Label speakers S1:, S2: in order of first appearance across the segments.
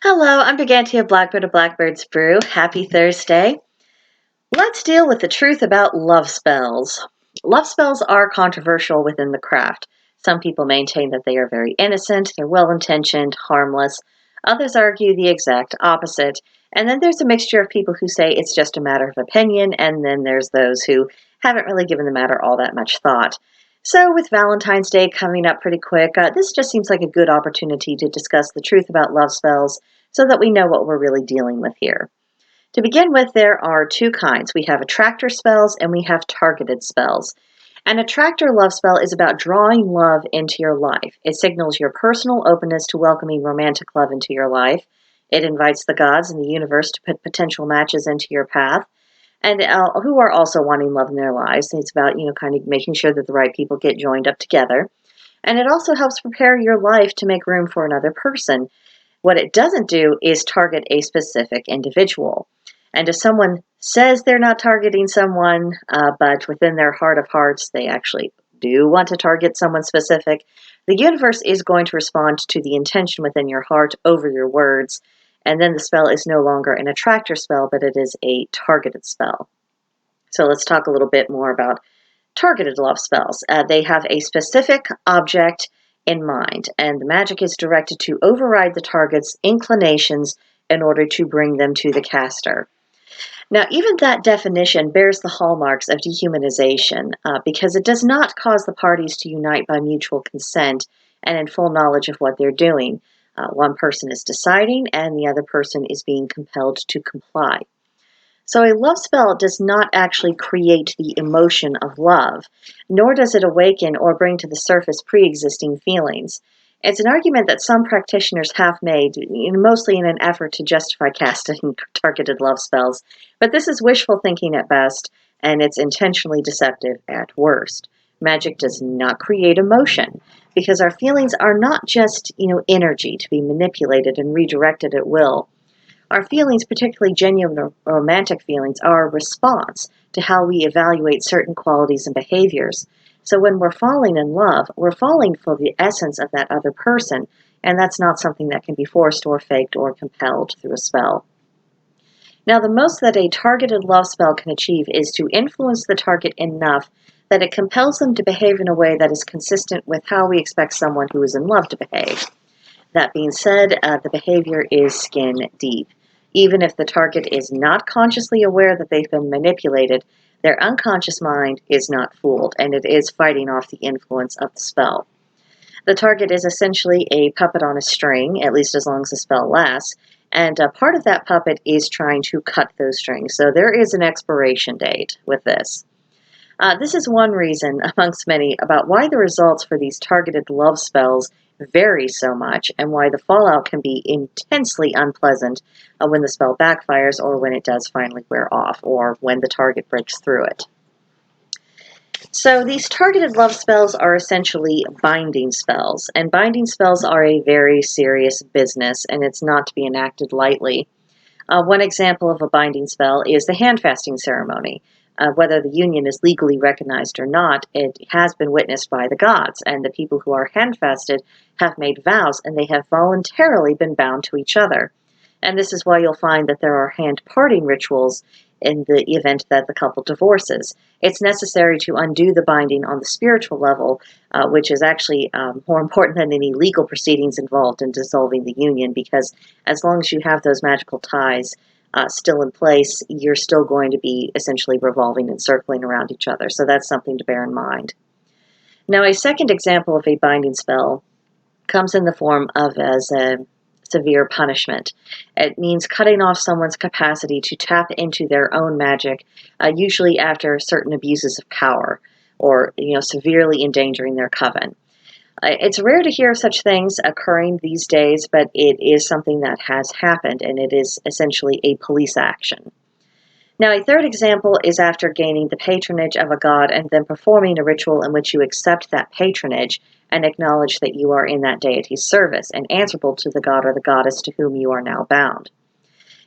S1: Hello, I'm Brigantia Blackbird of Blackbird's Brew. Happy Thursday. Let's deal with the truth about love spells. Love spells are controversial within the craft. Some people maintain that they are very innocent, they're well-intentioned, harmless. Others argue the exact opposite. And then there's a mixture of people who say it's just a matter of opinion, and then there's those who haven't really given the matter all that much thought. So, with Valentine's Day coming up pretty quick, this just seems like a good opportunity to discuss the truth about love spells so that we know what we're really dealing with here. To begin with, there are two kinds. We have attractor spells and we have targeted spells. An attractor love spell is about drawing love into your life. It signals your personal openness to welcoming romantic love into your life. It invites the gods and the universe to put potential matches into your path and who are also wanting love in their lives. It's about, kind of making sure that the right people get joined up together. And it also helps prepare your life to make room for another person. What it doesn't do is target a specific individual. And if someone says they're not targeting someone, but within their heart of hearts, they actually do want to target someone specific, the universe is going to respond to the intention within your heart over your words. And then the spell is no longer an attractor spell, but it is a targeted spell. So let's talk a little bit more about targeted love spells. They have a specific object in mind, and the magic is directed to override the target's inclinations in order to bring them to the caster. Now, even that definition bears the hallmarks of dehumanization because it does not cause the parties to unite by mutual consent and in full knowledge of what they're doing. One person is deciding, and the other person is being compelled to comply. So a love spell does not actually create the emotion of love, nor does it awaken or bring to the surface pre-existing feelings. It's an argument that some practitioners have made, mostly in an effort to justify casting targeted love spells, but this is wishful thinking at best, and it's intentionally deceptive at worst. Magic does not create emotion, because our feelings are not just, energy to be manipulated and redirected at will. Our feelings, particularly genuine or romantic feelings, are a response to how we evaluate certain qualities and behaviors. So when we're falling in love, we're falling for the essence of that other person, and that's not something that can be forced or faked or compelled through a spell. Now, the most that a targeted love spell can achieve is to influence the target enough that it compels them to behave in a way that is consistent with how we expect someone who is in love to behave. That being said, the behavior is skin deep. Even if the target is not consciously aware that they've been manipulated, their unconscious mind is not fooled, and it is fighting off the influence of the spell. The target is essentially a puppet on a string, at least as long as the spell lasts, and part of that puppet is trying to cut those strings. So there is an expiration date with this. This is one reason, amongst many, about why the results for these targeted love spells vary so much and why the fallout can be intensely unpleasant when the spell backfires or when it does finally wear off or when the target breaks through it. So these targeted love spells are essentially binding spells, and binding spells are a very serious business, and it's not to be enacted lightly. One example of a binding spell is the handfasting ceremony. Whether the union is legally recognized or not, it has been witnessed by the gods, and the people who are handfasted have made vows, and they have voluntarily been bound to each other. And this is why you'll find that there are hand parting rituals in the event that the couple divorces. It's necessary to undo the binding on the spiritual level, which is actually more important than any legal proceedings involved in dissolving the union, because as long as you have those magical ties still in place, you're still going to be essentially revolving and circling around each other. So that's something to bear in mind. Now, a second example of a binding spell comes in the form of as a severe punishment. It means cutting off someone's capacity to tap into their own magic, usually after certain abuses of power or severely endangering their coven. It's rare to hear of such things occurring these days, but it is something that has happened, and it is essentially a police action. Now, a third example is after gaining the patronage of a god and then performing a ritual in which you accept that patronage and acknowledge that you are in that deity's service and answerable to the god or the goddess to whom you are now bound.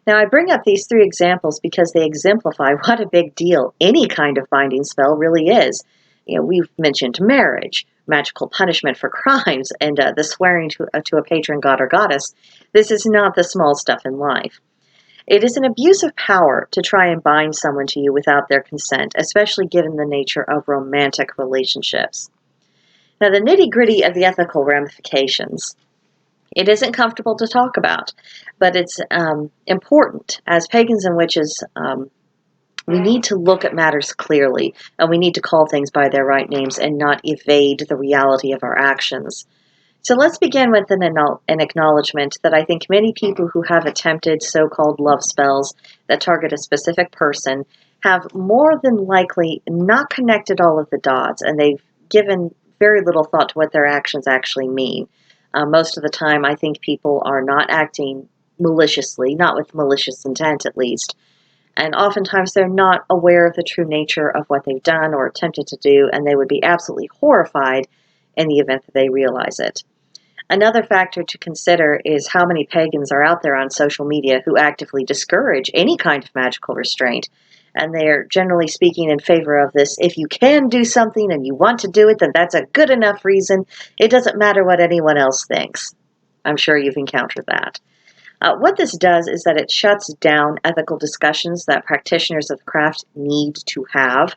S1: Now, I bring up these three examples because they exemplify what a big deal any kind of binding spell really is. We've mentioned marriage, magical punishment for crimes and the swearing to a patron god or goddess, this is not the small stuff in life. It is an abuse of power to try and bind someone to you without their consent, especially given the nature of romantic relationships. Now, the nitty-gritty of the ethical ramifications. It isn't comfortable to talk about, but it's important. As pagans and witches, we need to look at matters clearly, and we need to call things by their right names and not evade the reality of our actions. So let's begin with an acknowledgement that I think many people who have attempted so-called love spells that target a specific person have more than likely not connected all of the dots, and they've given very little thought to what their actions actually mean. Most of the time, I think people are not acting maliciously, not with malicious intent at least, and oftentimes they're not aware of the true nature of what they've done or attempted to do, and they would be absolutely horrified in the event that they realize it. Another factor to consider is how many pagans are out there on social media who actively discourage any kind of magical restraint. And they're generally speaking in favor of this. If you can do something and you want to do it, then that's a good enough reason. It doesn't matter what anyone else thinks. I'm sure you've encountered that. What this does is that it shuts down ethical discussions that practitioners of the craft need to have,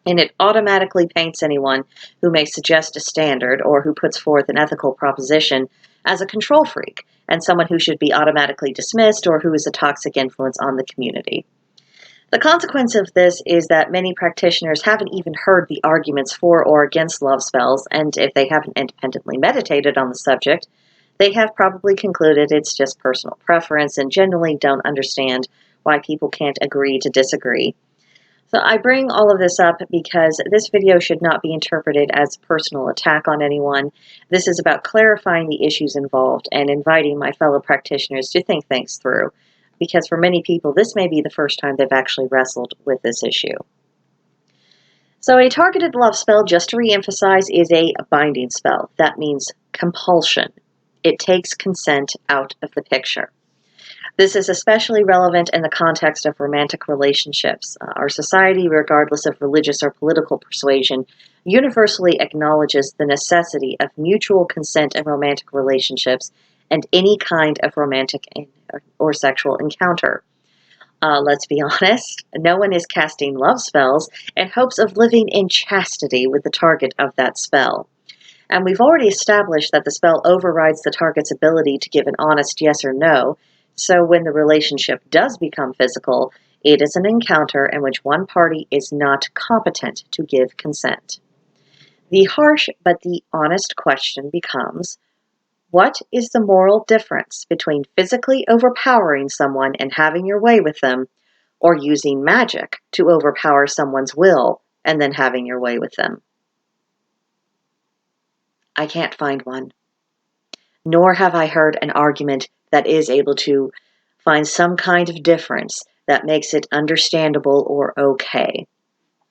S1: and it automatically paints anyone who may suggest a standard or who puts forth an ethical proposition as a control freak and someone who should be automatically dismissed or who is a toxic influence on the community. The consequence of this is that many practitioners haven't even heard the arguments for or against love spells, and if they haven't independently meditated on the subject, they have probably concluded it's just personal preference and generally don't understand why people can't agree to disagree. So I bring all of this up because this video should not be interpreted as a personal attack on anyone. This is about clarifying the issues involved and inviting my fellow practitioners to think things through, because for many people this may be the first time they've actually wrestled with this issue. So a targeted love spell, just to reemphasize, is a binding spell. That means compulsion. It takes consent out of the picture. This is especially relevant in the context of romantic relationships. Our society, regardless of religious or political persuasion, universally acknowledges the necessity of mutual consent in romantic relationships and any kind of romantic or sexual encounter. Let's be honest, no one is casting love spells in hopes of living in chastity with the target of that spell. And we've already established that the spell overrides the target's ability to give an honest yes or no, so when the relationship does become physical, it is an encounter in which one party is not competent to give consent. The harsh but the honest question becomes, what is the moral difference between physically overpowering someone and having your way with them, or using magic to overpower someone's will and then having your way with them? I can't find one. Nor have I heard an argument that is able to find some kind of difference that makes it understandable or okay.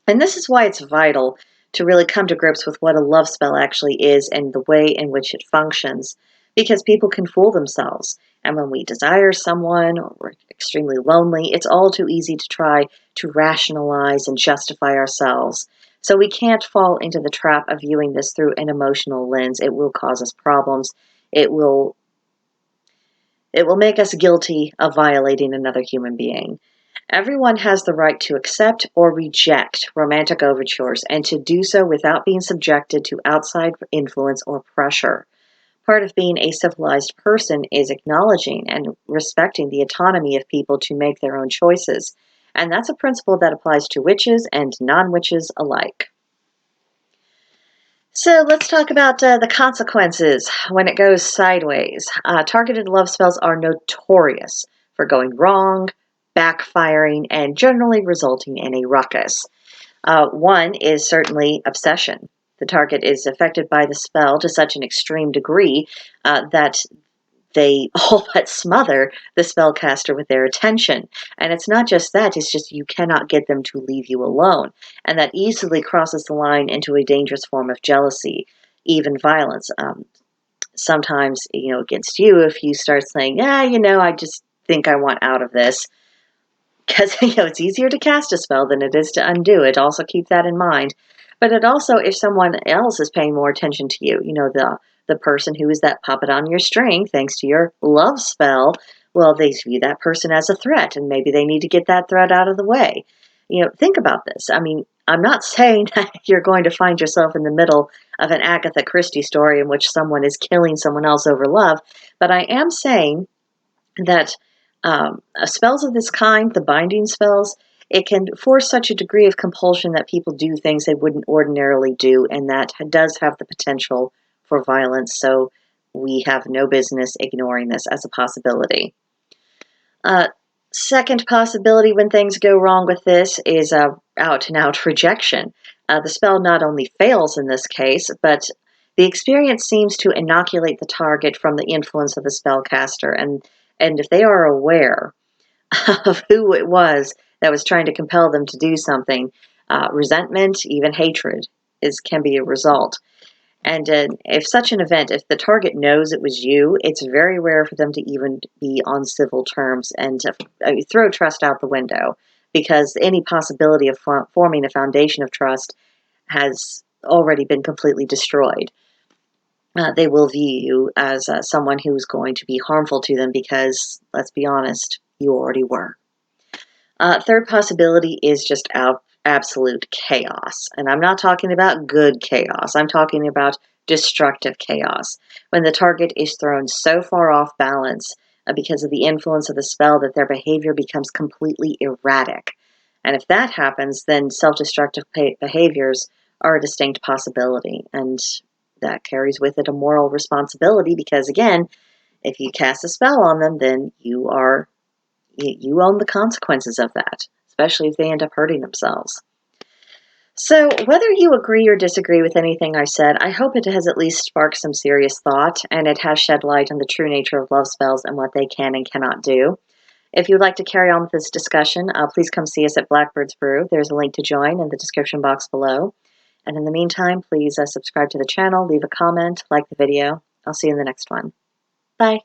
S1: And this is why it's vital to really come to grips with what a love spell actually is and the way in which it functions, because people can fool themselves. And when we desire someone or we're extremely lonely, it's all too easy to try to rationalize and justify ourselves. So we can't fall into the trap of viewing this through an emotional lens. It will cause us problems. It will make us guilty of violating another human being. Everyone has the right to accept or reject romantic overtures and to do so without being subjected to outside influence or pressure. Part of being a civilized person is acknowledging and respecting the autonomy of people to make their own choices. And that's a principle that applies to witches and non-witches alike. So let's talk about the consequences when it goes sideways. Targeted love spells are notorious for going wrong, backfiring, and generally resulting in a ruckus. One is certainly obsession. The target is affected by the spell to such an extreme degree that they all but smother the spellcaster with their attention. And it's not just that, it's just you cannot get them to leave you alone. And that easily crosses the line into a dangerous form of jealousy, even violence. Sometimes, against you, if you start saying, I just think I want out of this. Because, it's easier to cast a spell than it is to undo it. Also keep that in mind. But it also, if someone else is paying more attention to you, the person who is that puppet on your string, thanks to your love spell, well, they view that person as a threat, and maybe they need to get that threat out of the way. Think about this. I mean, I'm not saying that you're going to find yourself in the middle of an Agatha Christie story in which someone is killing someone else over love, but I am saying that spells of this kind, the binding spells, it can force such a degree of compulsion that people do things they wouldn't ordinarily do, and that does have the potential for violence, so we have no business ignoring this as a possibility. Second possibility when things go wrong with this is out-and-out rejection. The spell not only fails in this case, but the experience seems to inoculate the target from the influence of the spellcaster, and if they are aware of who it was that was trying to compel them to do something, resentment, even hatred, can be a result. And if such an event, if the target knows it was you, it's very rare for them to even be on civil terms and to throw trust out the window, because any possibility of forming a foundation of trust has already been completely destroyed. They will view you as someone who's going to be harmful to them because, let's be honest, you already were. Third possibility is just absolute chaos. And I'm not talking about good chaos. I'm talking about destructive chaos. When the target is thrown so far off balance because of the influence of the spell that their behavior becomes completely erratic. And if that happens, then self-destructive behaviors are a distinct possibility. And that carries with it a moral responsibility because, again, if you cast a spell on them, then you own the consequences of that, especially if they end up hurting themselves. So whether you agree or disagree with anything I said, I hope it has at least sparked some serious thought, and it has shed light on the true nature of love spells and what they can and cannot do. If you'd like to carry on with this discussion, please come see us at Blackbird's Brew. There's a link to join in the description box below. And in the meantime, please subscribe to the channel, leave a comment, like the video. I'll see you in the next one. Bye.